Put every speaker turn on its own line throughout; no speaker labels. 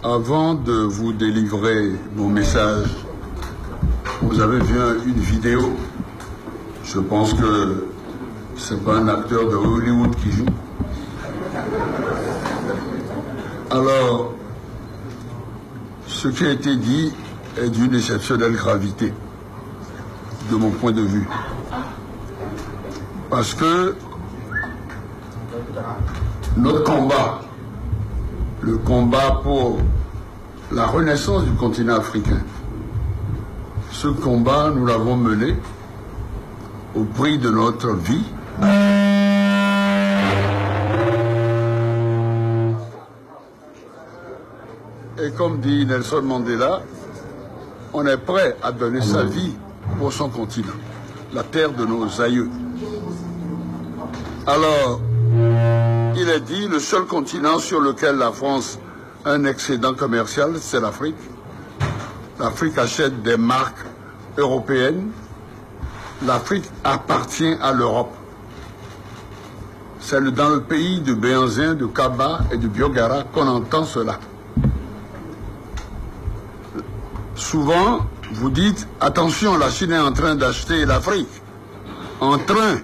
Avant de vous délivrer mon message, vous avez vu une vidéo. Je pense que c'est pas un acteur de Hollywood qui joue. Alors, ce qui a été dit est d'une exceptionnelle gravité, de mon point de vue. Parce que notre combat, le combat pour la renaissance du continent africain, ce combat, nous l'avons mené au prix de notre vie. Et comme dit Nelson Mandela, on est prêt à donner sa vie pour son continent, la terre de nos aïeux. Alors, il est dit, le seul continent sur lequel la France a un excédent commercial, c'est l'Afrique. L'Afrique achète des marques européennes. L'Afrique appartient à l'Europe. C'est dans le pays de Béhanzin, de Kaba et de Biogara qu'on entend cela. Souvent, vous dites, attention, la Chine est en train d'acheter l'Afrique. En train.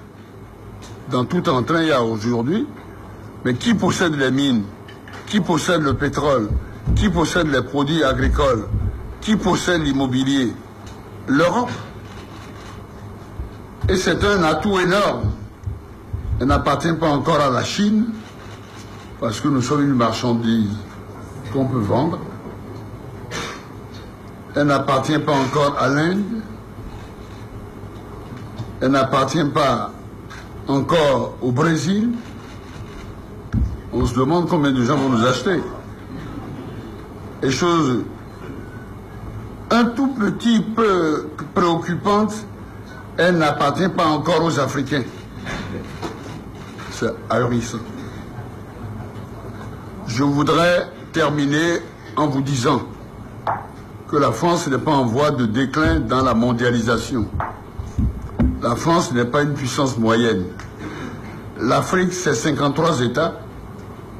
Dans tout en train, il y a aujourd'hui. Mais qui possède les mines? Qui possède le pétrole? Qui possède les produits agricoles? Qui possède l'immobilier? L'Europe. Et c'est un atout énorme. Elle n'appartient pas encore à la Chine, parce que nous sommes une marchandise qu'on peut vendre. Elle n'appartient pas encore à l'Inde. Elle n'appartient pas encore au Brésil. On se demande combien de gens vont nous acheter. Et chose un tout petit peu préoccupante, elle n'appartient pas encore aux Africains. C'est ahurissant. Je voudrais terminer en vous disant que la France n'est pas en voie de déclin dans la mondialisation. La France n'est pas une puissance moyenne. L'Afrique, c'est 53 États.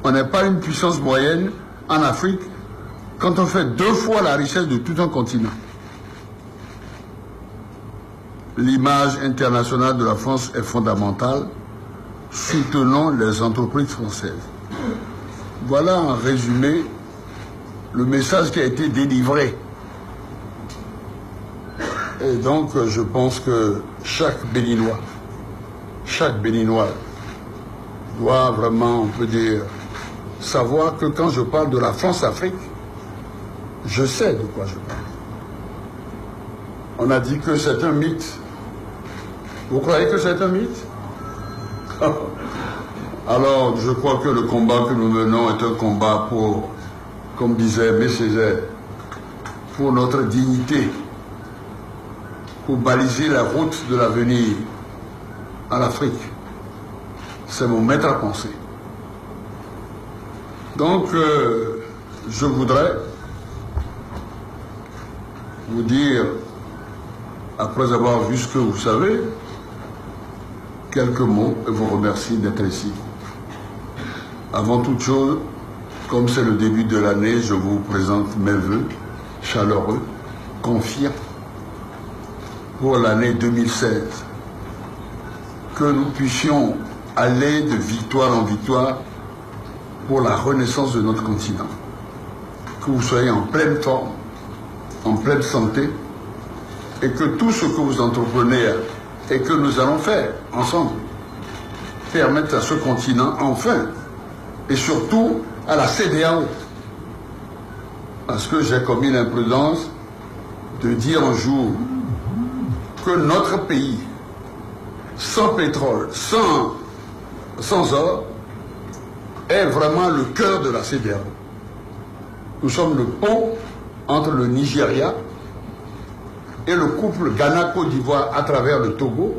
On n'est pas une puissance moyenne en Afrique quand on fait 2 fois la richesse de tout un continent. L'image internationale de la France est fondamentale. Soutenons les entreprises françaises. Voilà en résumé le message qui a été délivré. Et donc, je pense que chaque Béninois doit vraiment, on peut dire, savoir que quand je parle de la France-Afrique, je sais de quoi je parle. On a dit que c'est un mythe. Vous croyez que c'est un mythe? Alors, je crois que le combat que nous menons est un combat pour, comme disait Aimé Césaire, pour notre dignité, pour baliser la route de l'avenir en Afrique. C'est mon maître à penser. Donc, je voudrais vous dire, après avoir vu ce que vous savez, quelques mots et vous remercie d'être ici. Avant toute chose, comme c'est le début de l'année, je vous présente mes vœux chaleureux, confiants, pour l'année 2016. Que nous puissions aller de victoire en victoire pour la renaissance de notre continent. Que vous soyez en pleine forme, en pleine santé, et que tout ce que vous entreprenez et que nous allons faire ensemble permette à ce continent enfin, et surtout à la CEDEAO, parce que j'ai commis l'imprudence de dire un jour que notre pays, sans pétrole, sans or, est vraiment le cœur de la CEDEAO. Nous sommes le pont entre le Nigeria et le couple Ghana-Côte d'Ivoire à travers le Togo,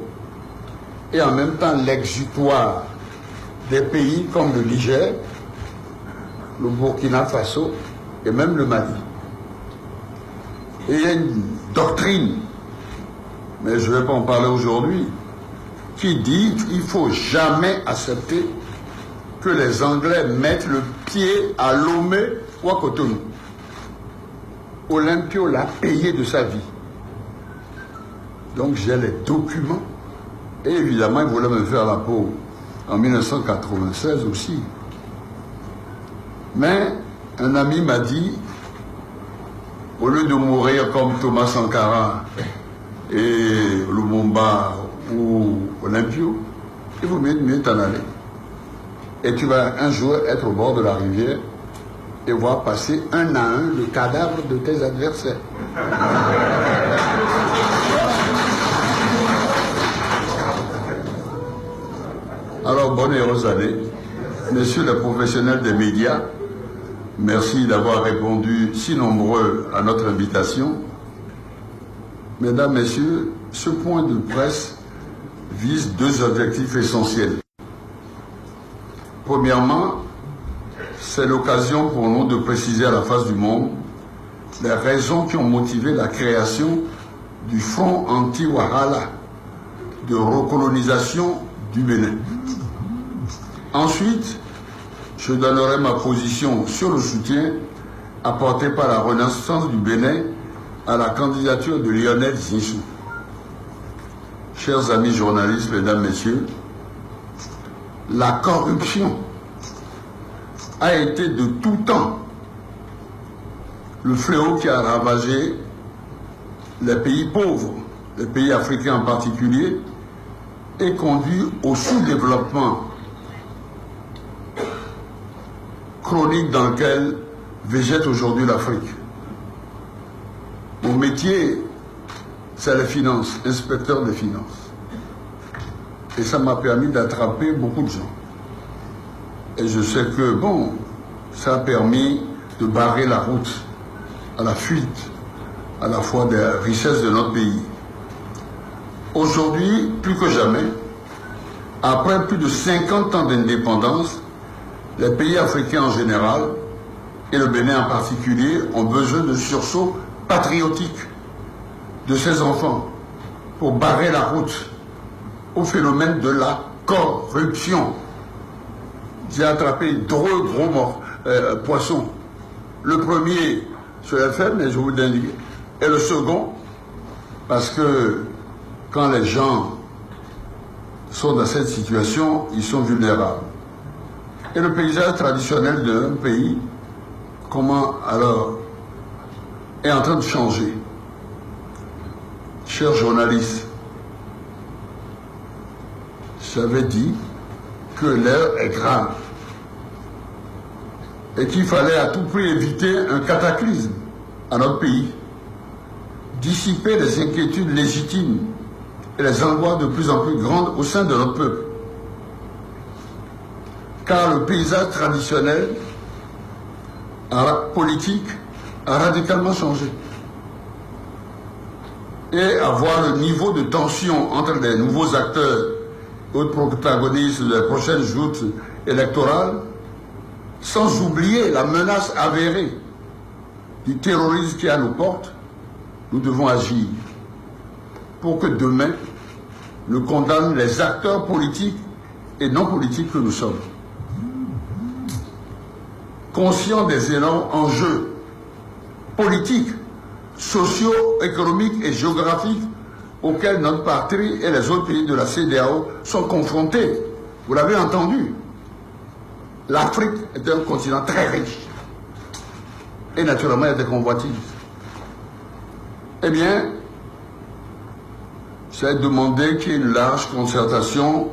et en même temps l'exutoire des pays comme le Niger, le Burkina Faso et même le Mali. Et il y a une doctrine, mais je ne vais pas en parler aujourd'hui, qui dit qu'il ne faut jamais accepter que les Anglais mettent le pied à Lomé ou à Cotonou. Olympio l'a payé de sa vie. Donc j'ai les documents. Et évidemment, il voulait me faire la peau en 1996 aussi. Mais un ami m'a dit, au lieu de mourir comme Thomas Sankara et Lumumba ou Olympio, il vaut mieux t'en aller. Et tu vas un jour être au bord de la rivière et voir passer un à un le cadavre de tes adversaires. Alors, bonne et heureuse année. Messieurs les professionnels des médias, merci d'avoir répondu si nombreux à notre invitation. Mesdames, Messieurs, ce point de presse vise deux objectifs essentiels. Premièrement, c'est l'occasion pour nous de préciser à la face du monde les raisons qui ont motivé la création du Front anti-Wahala de recolonisation du Bénin. Ensuite, je donnerai ma position sur le soutien apporté par la Renaissance du Bénin à la candidature de Lionel Zinsou. Chers amis journalistes, mesdames, messieurs, la corruption a été de tout temps le fléau qui a ravagé les pays pauvres, les pays africains en particulier, et conduit au sous-développement chronique dans lequel végète aujourd'hui l'Afrique. Mon métier, c'est les finances, inspecteur des finances. Et ça m'a permis d'attraper beaucoup de gens. Et je sais que, bon, ça a permis de barrer la route à la fuite, à la fois des richesses de notre pays. Aujourd'hui, plus que jamais, après plus de 50 ans d'indépendance, les pays africains en général, et le Bénin en particulier, ont besoin de sursaut patriotique de ces enfants pour barrer la route au phénomène de la corruption. J'ai attrapé deux gros poissons. Le premier, je l'ai fait, mais je vous l'indique. Et le second, parce que quand les gens sont dans cette situation, ils sont vulnérables. Et le paysage traditionnel d'un pays, comment alors, est en train de changer. Chers journalistes, j'avais dit que l'heure est grave et qu'il fallait à tout prix éviter un cataclysme à notre pays, dissiper les inquiétudes légitimes et les angoisses de plus en plus grandes au sein de notre peuple. Car le paysage traditionnel politique a radicalement changé. Et avoir le niveau de tension entre les nouveaux acteurs et autres protagonistes des prochaines joutes électorales, sans oublier la menace avérée du terrorisme qui est à nos portes, nous devons agir pour que demain, nous condamnions les acteurs politiques et non politiques que nous sommes. Conscients des énormes enjeux politiques, sociaux, économiques et géographiques auxquels notre patrie et les autres pays de la CEDEAO sont confrontés. Vous l'avez entendu, l'Afrique est un continent très riche et naturellement il y a des convoitises. Eh bien, j'ai demandé qu'il y ait une large concertation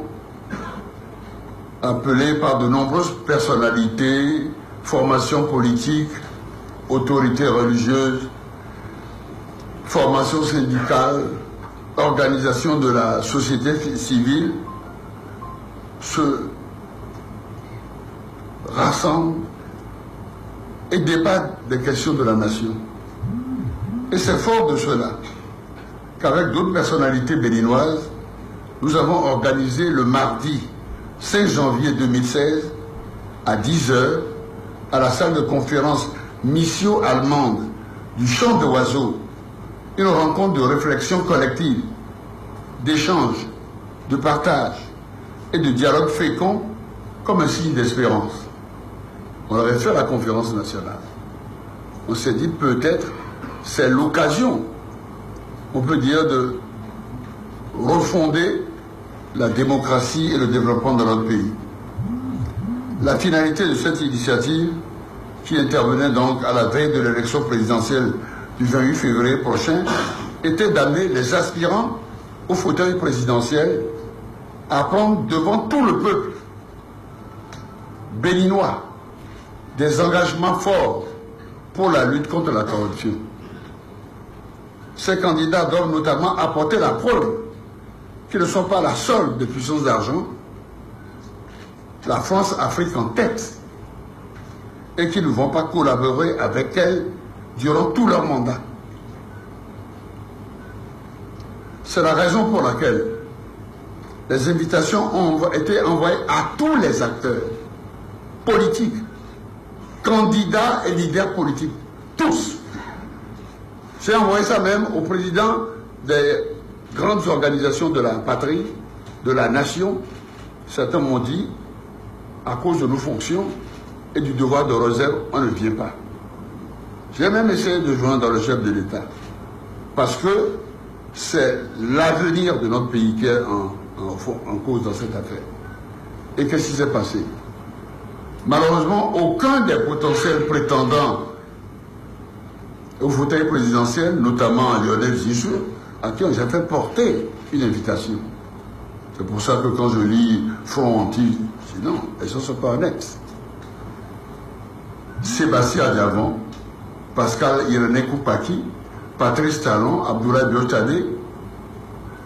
appelée par de nombreuses personnalités, formations politiques, autorités religieuses, formations syndicales, organisations de la société civile, se rassemblent et débattent des questions de la nation. Et c'est fort de cela qu'avec d'autres personnalités béninoises, nous avons organisé le mardi 5 janvier 2016 à 10 h à la salle de conférence Missio allemande du Champ de Oiseaux, une rencontre de réflexion collective, d'échange, de partage et de dialogue fécond comme un signe d'espérance. On avait fait la conférence nationale. On s'est dit peut-être c'est l'occasion, on peut dire, de refonder la démocratie et le développement de notre pays. La finalité de cette initiative, qui intervenait donc à la veille de l'élection présidentielle du 28 février prochain, était d'amener les aspirants au fauteuil présidentiel à prendre devant tout le peuple béninois des engagements forts pour la lutte contre la corruption. Ces candidats doivent notamment apporter la preuve qu'ils ne sont pas la solde de puissance d'argent, la France-Afrique en tête, et qu'ils ne vont pas collaborer avec elle durant tout leur mandat. C'est la raison pour laquelle les invitations ont été envoyées à tous les acteurs politiques, candidats et leaders politiques, tous. J'ai envoyé ça même au président des grandes organisations de la patrie, de la nation. Certains m'ont dit, à cause de nos fonctions et du devoir de réserve, on ne vient pas. J'ai même essayé de joindre dans le chef de l'État, parce que c'est l'avenir de notre pays qui est en cause dans cette affaire. Et qu'est-ce qui s'est passé? Malheureusement, aucun des potentiels prétendants au fauteuil présidentiel, notamment Lionel Zichou, à qui j'ai fait porter une invitation. C'est pour ça que quand je lis Front Anti, je dis non, les gens ne sont pas honnêtes. Sébastien Diavon, Pascal Irénée Koupaki, Patrice Talon, Abdoulaye Biotadé,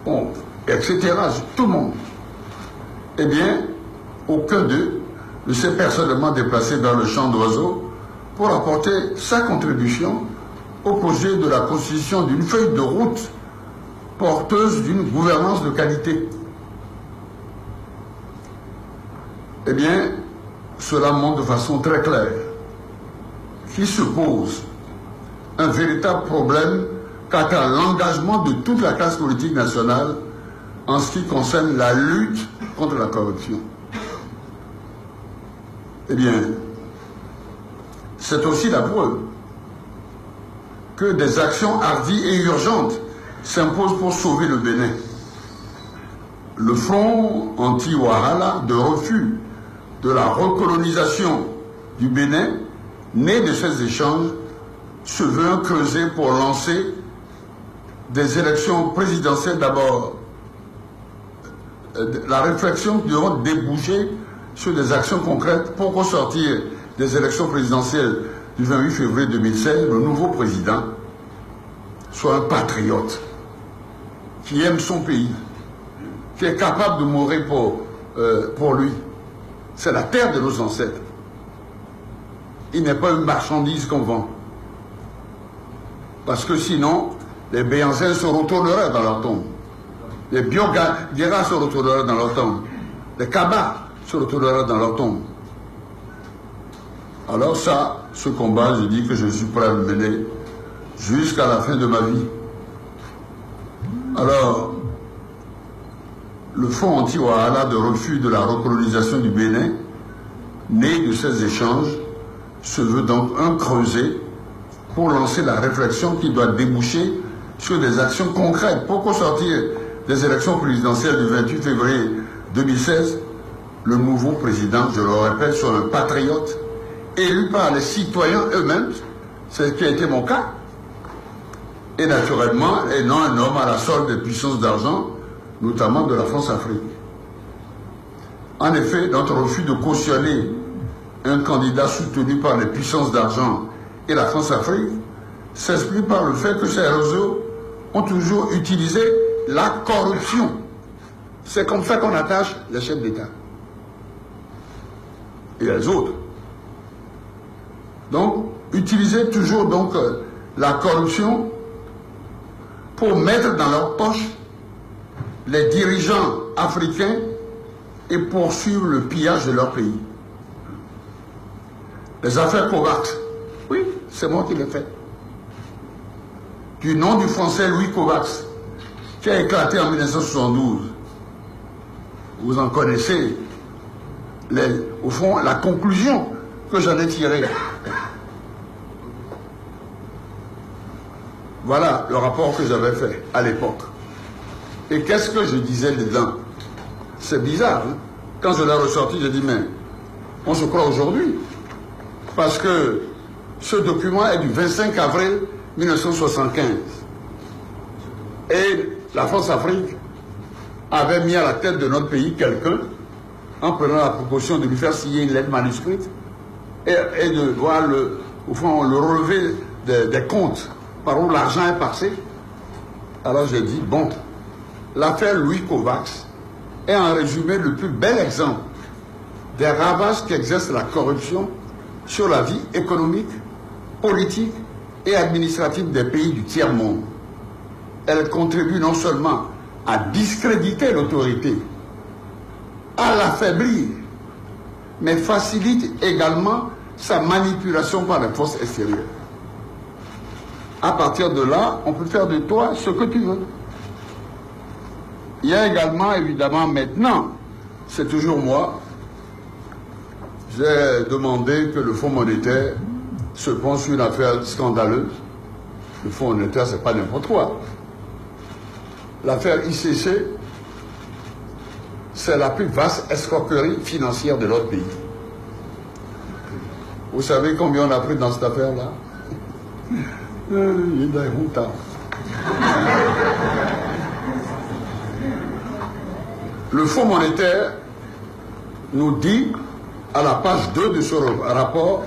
bon, etc., tout le monde. Eh bien, aucun d'eux ne s'est personnellement déplacé dans le champ d'oiseaux pour apporter sa contribution au projet de la constitution d'une feuille de route porteuse d'une gouvernance de qualité. Eh bien, cela montre de façon très claire qu'il se pose un véritable problème quant à l'engagement de toute la classe politique nationale en ce qui concerne la lutte contre la corruption. Eh bien, c'est aussi la preuve que des actions hardies et urgentes s'imposent pour sauver le Bénin. Le front anti-Ouahala de refus de la recolonisation du Bénin, né de ces échanges, se veut creuser pour lancer des élections présidentielles d'abord. La réflexion devra déboucher sur des actions concrètes pour ressortir des élections présidentielles du 28 février 2016, le nouveau président soit un patriote qui aime son pays, qui est capable de mourir pour lui. C'est la terre de nos ancêtres. Il n'est pas une marchandise qu'on vend. Parce que sinon, les Béansins se retourneraient dans leur tombe. Les Bioguéras se retourneraient dans leur tombe. Les Kabas se retourneraient dans leur tombe. Alors ça, ce combat, je dis que je suis prêt à le mener jusqu'à la fin de ma vie. Alors, le Fonds anti-Ouahala de refus de la recolonisation du Bénin, né de ces échanges, se veut donc un creuset pour lancer la réflexion qui doit déboucher sur des actions concrètes pour sortir des élections présidentielles du 28 février 2016. Le nouveau président, je le répète, soit un patriote, élu par les citoyens eux-mêmes, c'est ce qui a été mon cas, et naturellement, et non un homme à la solde des puissances d'argent, notamment de la France-Afrique. En effet, notre refus de cautionner un candidat soutenu par les puissances d'argent et la France-Afrique s'explique par le fait que ces réseaux ont toujours utilisé la corruption. C'est comme ça qu'on attache les chefs d'État et les autres. Donc, utiliser toujours donc la corruption pour mettre dans leur poche les dirigeants africains et poursuivre le pillage de leur pays. Les affaires Kovacs, oui, c'est moi qui l'ai fait. Du nom du français Louis Kovacs, qui a éclaté en 1972. Vous en connaissez, au fond, la conclusion que j'en ai tirée. Voilà le rapport que j'avais fait à l'époque. Et qu'est-ce que je disais dedans? C'est bizarre, hein? Quand je l'ai ressorti, j'ai dit, mais on se croit aujourd'hui. Parce que ce document est du 25 avril 1975. Et la France-Afrique avait mis à la tête de notre pays quelqu'un, en prenant la précaution de lui faire signer une lettre manuscrite et de voir le relevé des comptes par où l'argent est passé. Alors j'ai dit, bon, l'affaire Louis Kovacs est en résumé le plus bel exemple des ravages qu'exerce la corruption sur la vie économique, politique et administrative des pays du tiers-monde. Elle contribue non seulement à discréditer l'autorité, à l'affaiblir, mais facilite également sa manipulation par les forces extérieures. À partir de là, on peut faire de toi ce que tu veux. Il y a également, évidemment, maintenant, c'est toujours moi, j'ai demandé que le Fonds monétaire se penche sur une affaire scandaleuse. Le Fonds monétaire, c'est pas n'importe quoi. L'affaire ICC, c'est la plus vaste escroquerie financière de notre pays. Vous savez combien on a pris dans cette affaire-là? Le Fonds monétaire nous dit, à la page 2 de ce rapport,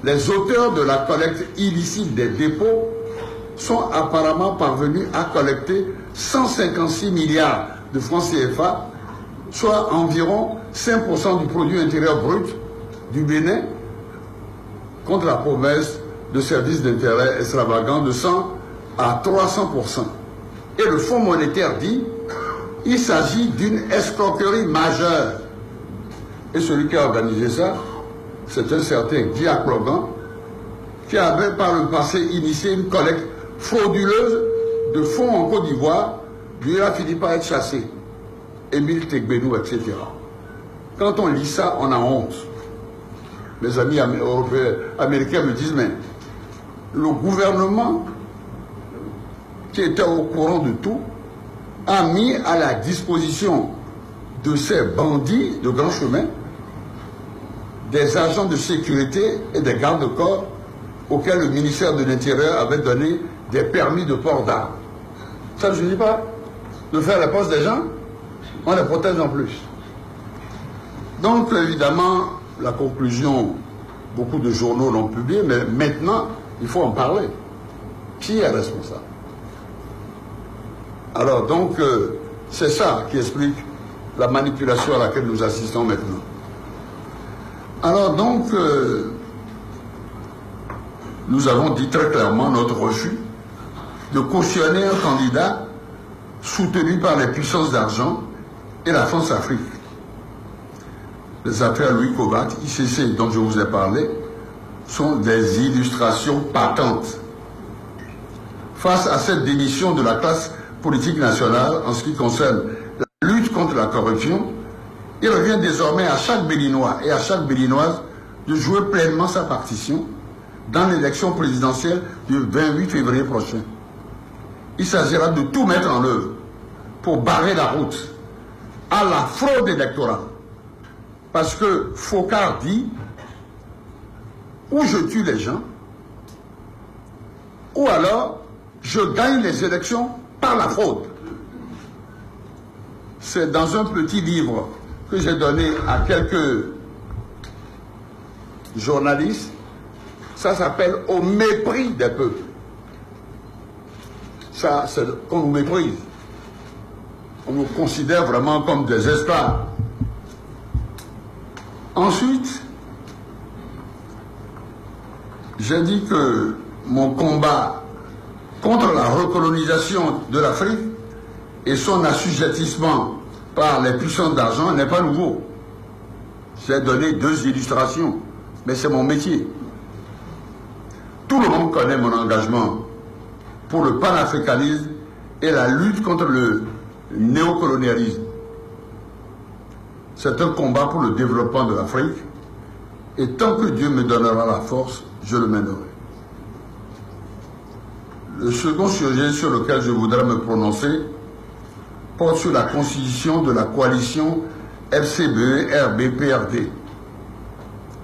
les auteurs de la collecte illicite des dépôts sont apparemment parvenus à collecter 156 milliards de francs CFA, soit environ 5% du produit intérieur brut du Bénin, contre la promesse de services d'intérêt extravagants de 100 à 300%. Et le Fonds monétaire dit, il s'agit d'une escroquerie majeure. Et celui qui a organisé ça, c'est un certain Guy Aklogan, qui avait par le passé initié une collecte frauduleuse de fonds en Côte d'Ivoire, lui il a fini par être chassé. Émile Tegbenou, etc. Quand on lit ça, on a honte. Mes amis européens, américains me disent, mais le gouvernement qui était au courant de tout a mis à la disposition de ces bandits de grand chemin des agents de sécurité et des gardes-corps auxquels le ministère de l'Intérieur avait donné des permis de port d'armes. Ça ne suffit pas de faire la poste des gens, on les protège en plus. Donc évidemment, la conclusion, beaucoup de journaux l'ont publié, mais maintenant, il faut en parler. Qui est responsable? Alors donc, c'est ça qui explique la manipulation à laquelle nous assistons maintenant. Alors donc, nous avons dit très clairement notre refus de cautionner un candidat soutenu par les puissances d'argent et la France-Afrique. Les affaires Louis Kovacs, ICC dont je vous ai parlé, sont des illustrations patentes. Face à cette démission de la classe politique nationale en ce qui concerne la lutte contre la corruption, il revient désormais à chaque Béninois et à chaque Béninoise de jouer pleinement sa partition dans l'élection présidentielle du 28 février prochain. Il s'agira de tout mettre en œuvre pour barrer la route à la fraude électorale. Parce que Focard dit, ou je tue les gens, ou alors je gagne les élections par la fraude. C'est dans un petit livre que j'ai donné à quelques journalistes. Ça s'appelle « Au mépris des peuples ». Ça, c'est qu'on nous méprise. On nous considère vraiment comme des esclaves. Ensuite, j'ai dit que mon combat contre la recolonisation de l'Afrique et son assujettissement par les puissances d'argent n'est pas nouveau. J'ai donné 2 illustrations, mais c'est mon métier. Tout le monde connaît mon engagement pour le panafricanisme et la lutte contre le néocolonialisme. C'est un combat pour le développement de l'Afrique et tant que Dieu me donnera la force, je le mènerai. Le second sujet sur lequel je voudrais me prononcer porte sur la constitution de la coalition FCBE-RB-PRD.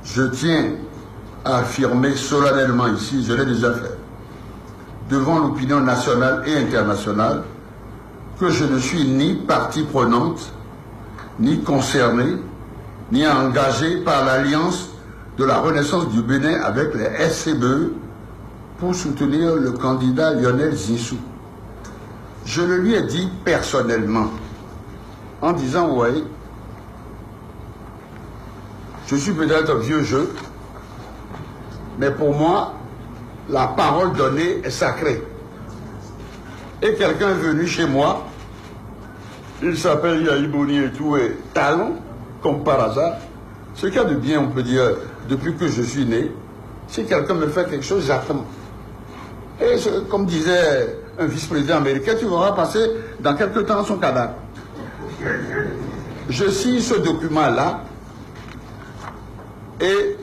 Je tiens à affirmer solennellement ici, je l'ai déjà fait, devant l'opinion nationale et internationale, que je ne suis ni partie prenante, ni concernée, ni engagée par l'alliance de la renaissance du Bénin avec les FCBE pour soutenir le candidat Lionel Zinsou. Je le lui ai dit personnellement, en disant, ouais, je suis peut-être vieux jeu, mais pour moi, la parole donnée est sacrée. Et quelqu'un est venu chez moi, il s'appelle Yahi Boni et tout, et talent, comme par hasard. Ce qu'il y a de bien, on peut dire, depuis que je suis né, si quelqu'un me fait quelque chose, j'attends. Et comme disait un vice-président américain, tu verras passer dans quelques temps son cadavre. Je signe ce document-là et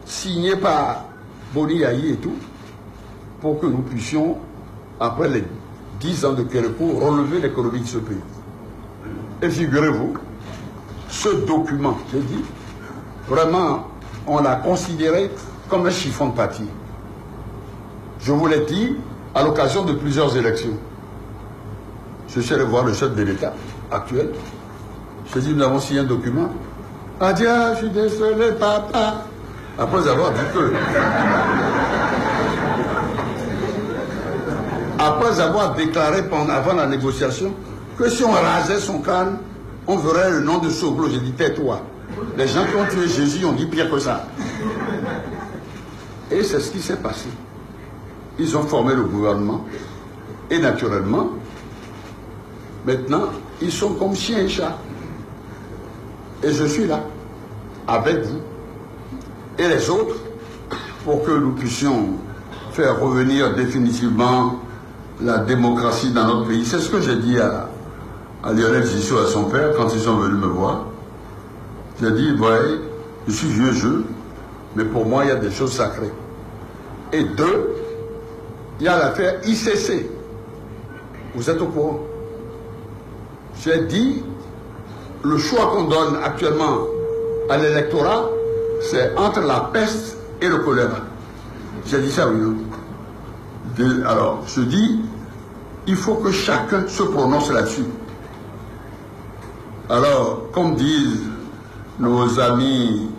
signé par Boni Yahi et tout, pour que nous puissions, après les 10 ans de Kérékou, relever l'économie de ce pays. Et figurez-vous, ce document, j'ai dit, vraiment, on l'a considéré comme un chiffon de papier. Je vous l'ai dit à l'occasion de plusieurs élections. Je suis allé voir le chef de l'État actuel. Je lui ai dit, nous avons signé un document. Ah tiens, je suis désolé, papa. Après avoir dit que... Après avoir déclaré avant la négociation que si on rasait son crâne, on verrait le nom de Soglo. J'ai dit, tais-toi. Les gens qui ont tué Jésus ont dit pire que ça. Et c'est ce qui s'est passé. Ils ont formé le gouvernement. Et naturellement, maintenant, ils sont comme chien et chat. Et je suis là, avec vous. Et les autres, pour que nous puissions faire revenir définitivement la démocratie dans notre pays. C'est ce que j'ai dit à Lionel Zinsou, à son père, quand ils sont venus me voir. J'ai dit, voyez, je suis vieux jeu, mais pour moi, il y a des choses sacrées. Et deux, il y a l'affaire ICC. Vous êtes au courant? J'ai dit, le choix qu'on donne actuellement à l'électorat, c'est entre la peste et le choléra. J'ai dit ça, oui, non? Alors, je dis, il faut que chacun se prononce là-dessus. Alors, comme disent nos amis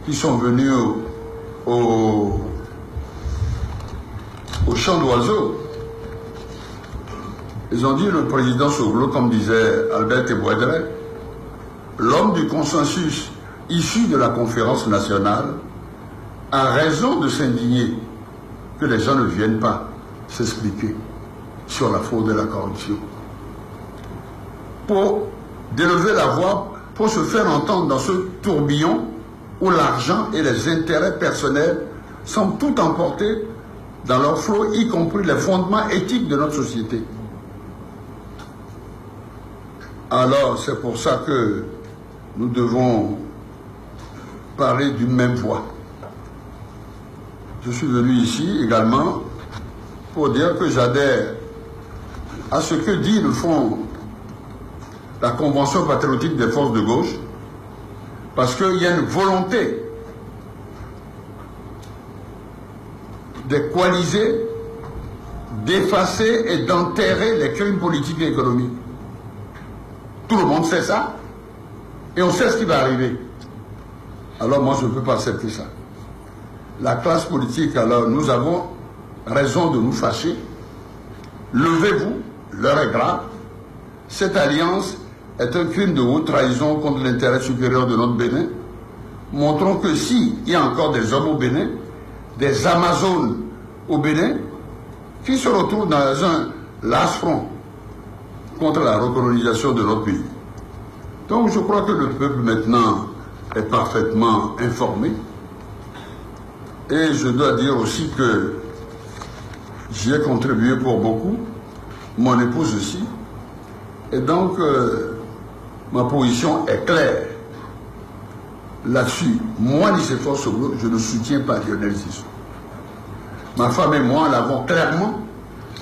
qui sont venus au chant d'oiseaux, ils ont dit, le président Soglo, comme disait Albert Tebouedre, l'homme du consensus issu de la conférence nationale a raison de s'indigner que les gens ne viennent pas s'expliquer sur la fraude et la corruption. Pour d'élever la voix, pour se faire entendre dans ce tourbillon où l'argent et les intérêts personnels semblent tout emporter dans leur flot, y compris les fondements éthiques de notre société. Alors, c'est pour ça que nous devons parler d'une même voix. Je suis venu ici également pour dire que j'adhère à ce que dit le fond la Convention patriotique des forces de gauche, parce qu'il y a une volonté de coaliser, d'effacer et d'enterrer les crimes politiques et économiques. Tout le monde sait ça, et on sait ce qui va arriver. Alors moi, je ne peux pas accepter ça. La classe politique, alors, nous avons raison de nous fâcher. Levez-vous, l'heure est grave. Cette alliance est un crime de haute trahison contre l'intérêt supérieur de notre Bénin. Montrons que s'il y a encore des hommes au Bénin, des Amazones au Bénin, qui se retrouvent dans un large front contre la recolonisation de notre pays. Donc je crois que le peuple maintenant est parfaitement informé. Et je dois dire aussi que j'y ai contribué pour beaucoup, mon épouse aussi. Et donc, ma position est claire là-dessus. Moi, Nicéphore Soglo, je ne soutiens pas Lionel Zinsou. Ma femme et moi l'avons clairement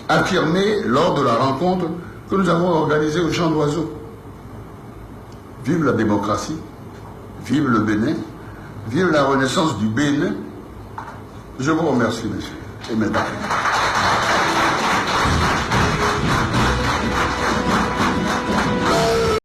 affirmé lors de la rencontre que nous avons organisée au Champ d'Oiseau. Vive la démocratie, vive le Bénin, vive la renaissance du Bénin. Je vous remercie, messieurs et mesdames.